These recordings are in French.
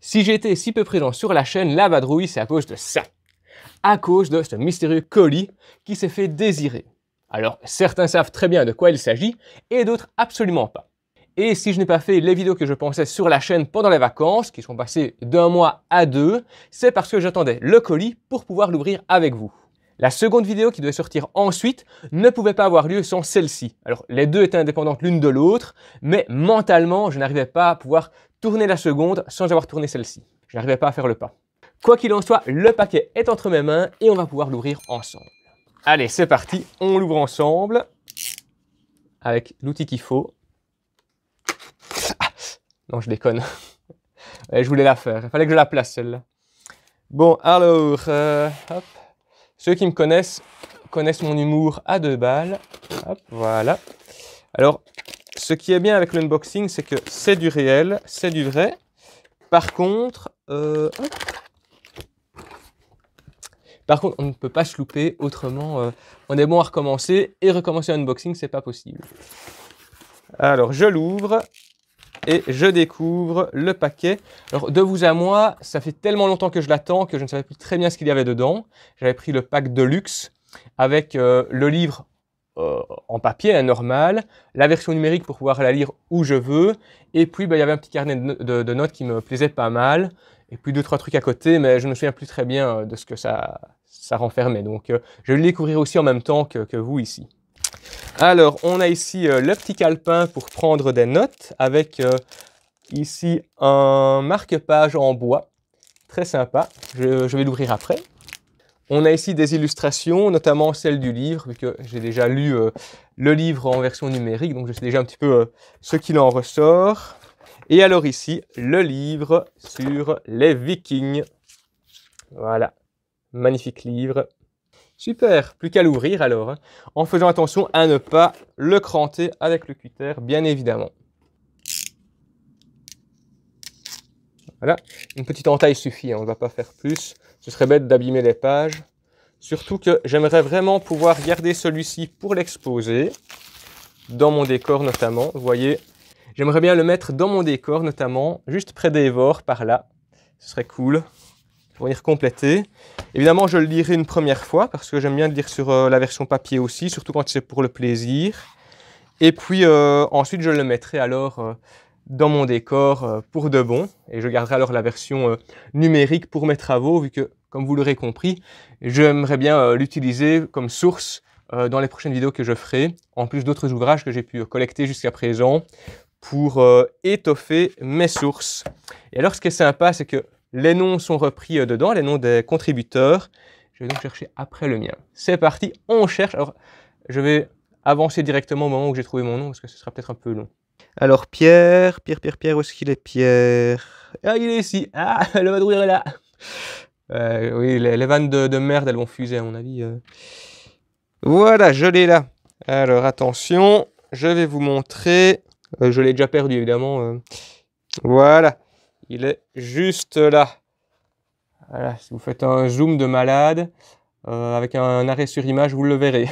Si j'ai été si peu présent sur la chaîne, la vadrouille, c'est à cause de ça. À cause de ce mystérieux colis qui s'est fait désirer. Alors, certains savent très bien de quoi il s'agit et d'autres absolument pas. Et si je n'ai pas fait les vidéos que je pensais sur la chaîne pendant les vacances, qui sont passées d'un mois à 2, c'est parce que j'attendais le colis pour pouvoir l'ouvrir avec vous. La seconde vidéo qui devait sortir ensuite ne pouvait pas avoir lieu sans celle-ci. Alors, les deux étaient indépendantes l'une de l'autre, mais mentalement, je n'arrivais pas à pouvoir tourner la seconde sans avoir tourné celle-ci. Je n'arrivais pas à faire le pas. Quoi qu'il en soit, le paquet est entre mes mains et on va pouvoir l'ouvrir ensemble. Allez, c'est parti, on l'ouvre ensemble avec l'outil qu'il faut. Ah, non, je déconne. Je voulais la faire, il fallait que je la place celle-là. Bon, alors, hop. Ceux qui me connaissent mon humour à 2 balles. Hop, voilà. Alors, ce qui est bien avec l'unboxing, c'est que c'est du réel, c'est du vrai. Par contre, on ne peut pas se louper, autrement, on est bon à recommencer, et recommencer un unboxing, c'est pas possible. Alors, je l'ouvre, et je découvre le paquet. Alors, de vous à moi, ça fait tellement longtemps que je l'attends, que je ne savais plus très bien ce qu'il y avait dedans. J'avais pris le pack de luxe, avec le livre en papier, normal, la version numérique pour pouvoir la lire où je veux, et puis il y avait un petit carnet de notes qui me plaisait pas mal, et puis 2-3 trucs à côté, mais je ne me souviens plus très bien de ce que ça renfermait. Donc je vais le découvrir aussi en même temps que vous ici. Alors on a ici le petit calepin pour prendre des notes, avec ici un marque-page en bois, très sympa, je vais l'ouvrir après. On a ici des illustrations, notamment celle du livre, vu que j'ai déjà lu le livre en version numérique, donc je sais déjà un petit peu ce qu'il en ressort. Et alors ici, le livre sur les Vikings. Voilà, magnifique livre. Super, plus qu'à l'ouvrir alors, hein, en faisant attention à ne pas le cranter avec le cutter, bien évidemment. Voilà, une petite entaille suffit, hein, on ne va pas faire plus. Ce serait bête d'abîmer les pages. Surtout que j'aimerais vraiment pouvoir garder celui-ci pour l'exposer, dans mon décor notamment. Vous voyez, j'aimerais bien le mettre dans mon décor notamment, juste près d'Eivor, par là. Ce serait cool, pour venir compléter. Évidemment, je le lirai une première fois, parce que j'aime bien le lire sur la version papier aussi, surtout quand c'est pour le plaisir. Et puis ensuite, je le mettrai alors dans mon décor pour de bon. Et je garderai alors la version numérique pour mes travaux, vu que, comme vous l'aurez compris, j'aimerais bien l'utiliser comme source dans les prochaines vidéos que je ferai, en plus d'autres ouvrages que j'ai pu collecter jusqu'à présent pour étoffer mes sources. Et alors, ce qui est sympa, c'est que les noms sont repris dedans, les noms des contributeurs. Je vais donc chercher après le mien. C'est parti, on cherche. Alors, je vais avancer directement au moment où j'ai trouvé mon nom, parce que ce sera peut-être un peu long. Alors, Pierre, où est-ce qu'il est, Pierre? Ah, il est ici. Ah, le vadrouille est là. Oui, les vannes de merde, elles vont fuser, à mon avis. Voilà, je l'ai là. Alors, attention, je vais vous montrer. Je l'ai déjà perdu, évidemment. Voilà, il est juste là. Voilà, si vous faites un zoom de malade, avec un arrêt sur image, vous le verrez.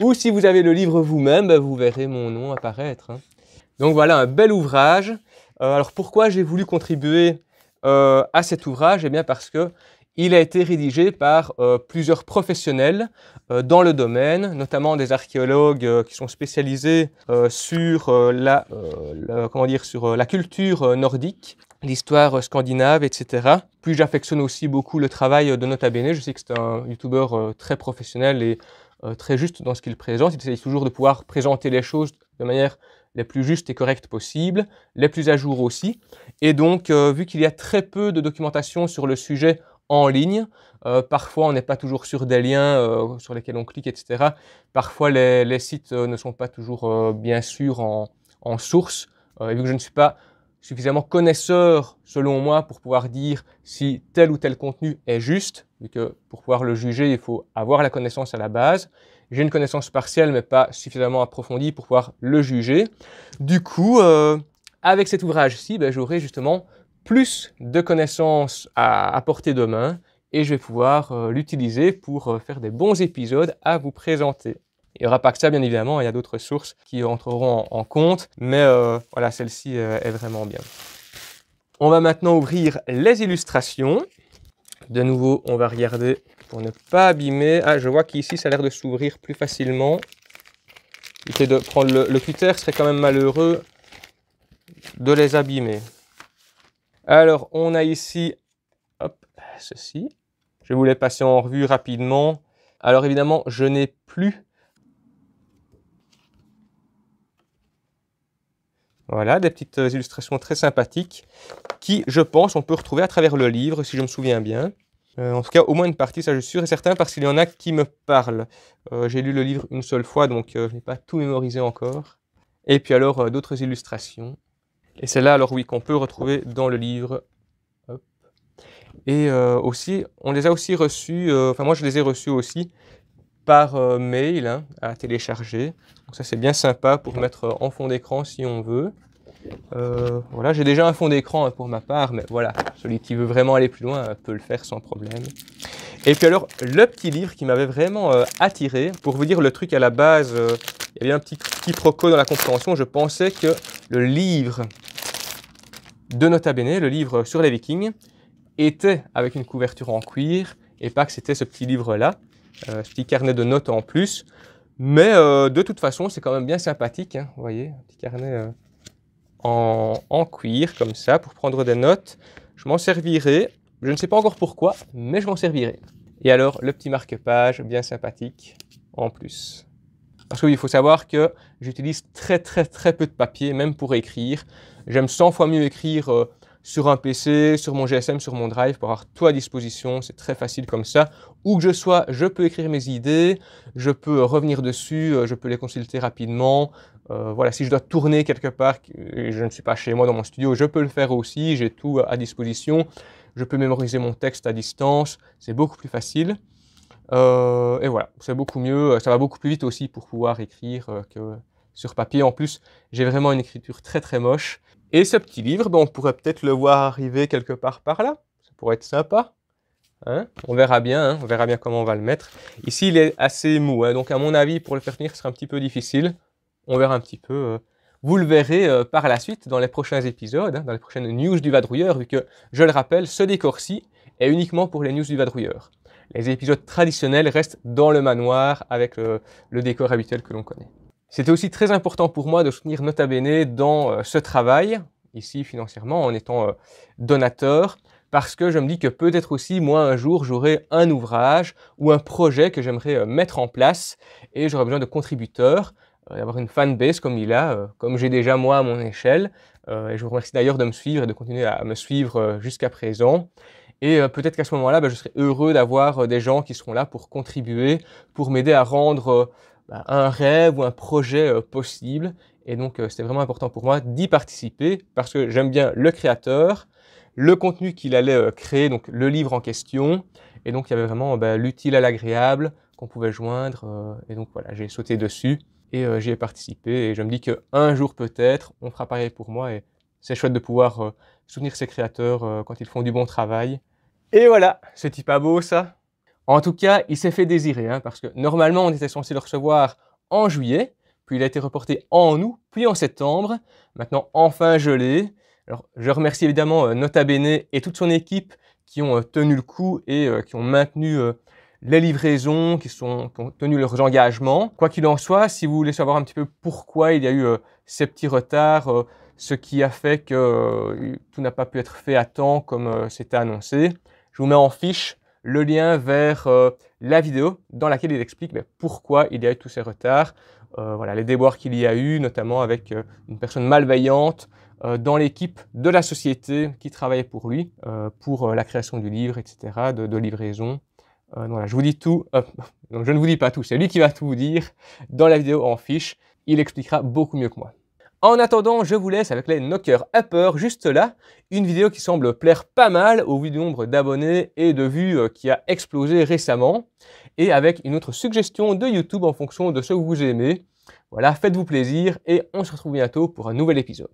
Ou si vous avez le livre vous-même, vous verrez mon nom apparaître. Hein. Donc voilà, un bel ouvrage. Alors pourquoi j'ai voulu contribuer à cet ouvrage? Eh bien parce que il a été rédigé par plusieurs professionnels dans le domaine, notamment des archéologues qui sont spécialisés sur sur la culture nordique, l'histoire scandinave, etc. Puis j'affectionne aussi beaucoup le travail de Nota Bene. Je sais que c'est un youtubeur très professionnel et très juste dans ce qu'il présente. Il essaie toujours de pouvoir présenter les choses de manière les plus justes et correctes possibles, les plus à jour aussi. Et donc, vu qu'il y a très peu de documentation sur le sujet en ligne, parfois on n'est pas toujours sur des liens sur lesquels on clique, etc. Parfois les sites ne sont pas toujours bien sûrs en source. Et vu que je ne suis pas suffisamment connaisseur, selon moi, pour pouvoir dire si tel ou tel contenu est juste, vu que pour pouvoir le juger, il faut avoir la connaissance à la base. J'ai une connaissance partielle, mais pas suffisamment approfondie pour pouvoir le juger. Du coup, avec cet ouvrage-ci, j'aurai justement plus de connaissances à portée de main et je vais pouvoir l'utiliser pour faire des bons épisodes à vous présenter. Il n'y aura pas que ça, bien évidemment, il y a d'autres sources qui entreront en compte, mais voilà, celle-ci est vraiment bien. On va maintenant ouvrir les illustrations. De nouveau, on va regarder pour ne pas abîmer. Ah, je vois qu'ici, ça a l'air de s'ouvrir plus facilement. L'idée de prendre le cutter serait quand même malheureux de les abîmer. Alors, on a ici, hop, ceci. Je vais vous les passer en revue rapidement. Alors évidemment, je n'ai plus. Voilà, des petites illustrations très sympathiques qui, je pense, on peut retrouver à travers le livre, si je me souviens bien. En tout cas, au moins une partie, ça je suis sûr et certain, parce qu'il y en a qui me parlent. J'ai lu le livre une seule fois, donc je n'ai pas tout mémorisé encore. Et puis alors, d'autres illustrations. Et c'est là, alors oui, qu'on peut retrouver dans le livre. Hop. Et aussi, on les a aussi reçus, enfin moi je les ai reçus aussi, par mail hein, à télécharger. Donc ça c'est bien sympa pour mettre en fond d'écran si on veut. Voilà, j'ai déjà un fond d'écran hein, pour ma part, mais voilà, celui qui veut vraiment aller plus loin peut le faire sans problème. Et puis alors, le petit livre qui m'avait vraiment attiré, pour vous dire le truc à la base, il y avait un petit quiproquo dans la compréhension, je pensais que le livre de Nota Bene, le livre sur les Vikings, était avec une couverture en cuir, et pas que c'était ce petit livre-là. Ce petit carnet de notes en plus, mais de toute façon c'est quand même bien sympathique, hein, vous voyez, un petit carnet en cuir comme ça pour prendre des notes. Je m'en servirai, je ne sais pas encore pourquoi, mais je m'en servirai. Et alors le petit marque-page bien sympathique en plus. Parce que oui, il faut savoir que j'utilise très peu de papier, même pour écrire. J'aime 100 fois mieux écrire sur un PC, sur mon GSM, sur mon Drive, pour avoir tout à disposition. C'est très facile comme ça. Où que je sois, je peux écrire mes idées, je peux revenir dessus, je peux les consulter rapidement. Voilà, si je dois tourner quelque part, et je ne suis pas chez moi dans mon studio, je peux le faire aussi. J'ai tout à disposition. Je peux mémoriser mon texte à distance. C'est beaucoup plus facile. Et voilà, c'est beaucoup mieux, ça va beaucoup plus vite aussi pour pouvoir écrire que sur papier. En plus, j'ai vraiment une écriture très moche. Et ce petit livre, ben, on pourrait peut-être le voir arriver quelque part par là. Ça pourrait être sympa. Hein, on verra bien, hein, on verra bien comment on va le mettre. Ici, il est assez mou, hein, donc à mon avis, pour le faire tenir, ce sera un petit peu difficile. On verra un petit peu. Vous le verrez par la suite dans les prochains épisodes, hein, dans les prochaines news du Vadrouilleur, vu que, je le rappelle, ce décor-ci est uniquement pour les news du Vadrouilleur. Les épisodes traditionnels restent dans le manoir avec le décor habituel que l'on connaît. C'était aussi très important pour moi de soutenir Nota Bene dans ce travail, ici financièrement, en étant donateur, parce que je me dis que peut-être aussi, moi, un jour, j'aurai un ouvrage ou un projet que j'aimerais mettre en place et j'aurai besoin de contributeurs, d'avoir une fanbase comme il a, comme j'ai déjà moi à mon échelle. Et je vous remercie d'ailleurs de me suivre et de continuer à me suivre jusqu'à présent. Et peut-être qu'à ce moment-là, je serai heureux d'avoir des gens qui seront là pour contribuer, pour m'aider à rendre un rêve ou un projet possible. Et donc, c'était vraiment important pour moi d'y participer parce que j'aime bien le créateur, le contenu qu'il allait créer, donc le livre en question. Et donc, il y avait vraiment l'utile à l'agréable qu'on pouvait joindre. Et donc, voilà, j'ai sauté dessus et j'y ai participé. Et je me dis qu'un jour, peut-être, on fera pareil pour moi. Et c'est chouette de pouvoir soutenir ces créateurs quand ils font du bon travail. Et voilà, c'est pas beau ça? En tout cas, il s'est fait désirer, hein, parce que normalement on était censé le recevoir en juillet, puis il a été reporté en août, puis en septembre. Maintenant, enfin je l'ai. Alors, je remercie évidemment Nota Bene et toute son équipe qui ont tenu le coup et qui ont maintenu les livraisons, qui ont tenu leurs engagements. Quoi qu'il en soit, si vous voulez savoir un petit peu pourquoi il y a eu ces petits retards, ce qui a fait que tout n'a pas pu être fait à temps comme c'était annoncé, je vous mets en fiche le lien vers la vidéo dans laquelle il explique pourquoi il y a eu tous ces retards, voilà, les déboires qu'il y a eu, notamment avec une personne malveillante dans l'équipe de la société qui travaillait pour lui, pour la création du livre, etc., de livraison. Voilà, je vous dis tout, donc je ne vous dis pas tout, c'est lui qui va tout vous dire dans la vidéo en fiche, il expliquera beaucoup mieux que moi. En attendant, je vous laisse avec les knockers upper juste là, une vidéo qui semble plaire pas mal au vu du nombre d'abonnés et de vues qui a explosé récemment, et avec une autre suggestion de YouTube en fonction de ce que vous aimez. Voilà, faites-vous plaisir et on se retrouve bientôt pour un nouvel épisode.